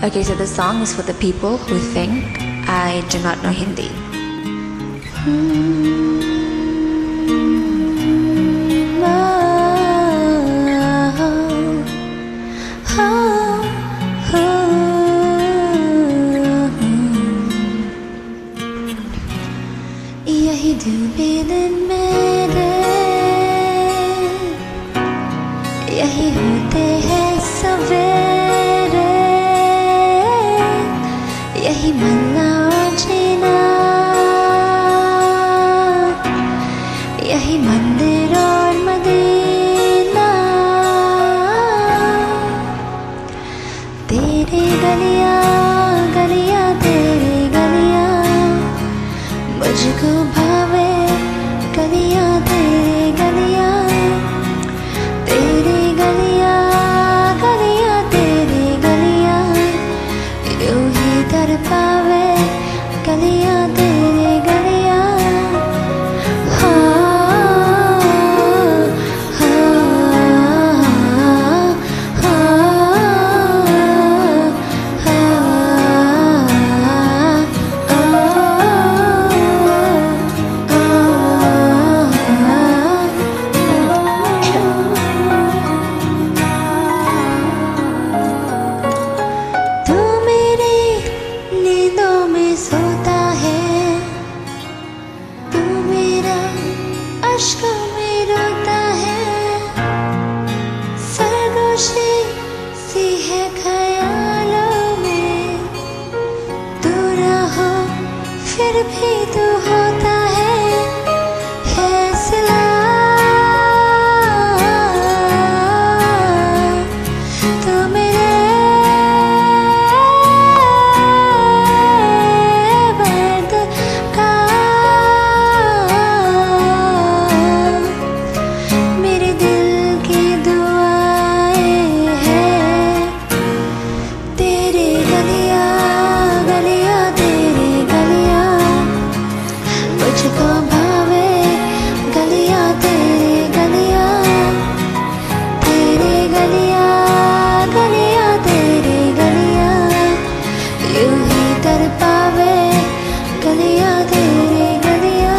Okay, so the song is for the people who think I do not know Hindi. यही डूबे दिन मेरे, यही होते हैं सवेरे, यही मरना और जीना, यही मंदिर और मदीना। तेरी गलियां गलियां तेरी गलियां मुझको भावे, गलियां तेरी गलियां, तेरी गलियां गलियां तेरी गलियां यूं ही तड़पावे, गलियां तेरी गलियां। सोता है तू, मेरा अश्कों में रोता है, सरगोशी सी है ख्यालों में, तू ना हो फिर भी तू होता है सिला। तू मेरे मुझको भावे, गलियां तेरी गलियां, तेरी गलियां गलियां तेरी गलियां यूं ही तड़पावे, गलियां तेरी गलियां।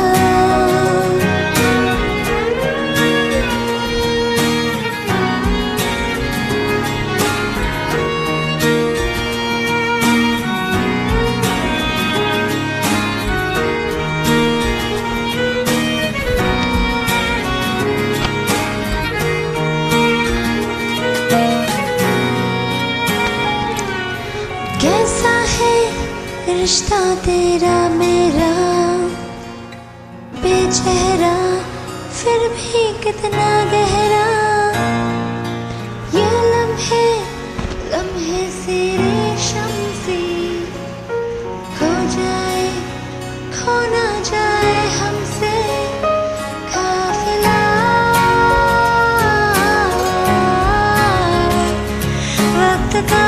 कैसा है रिश्ता तेरा मेरा, बेचेहरा फिर भी कितना गहरा, ये लम्हे लम्हे से रेशम सी, खो जाए खो ना जाए हमसे काफिला। वक्त का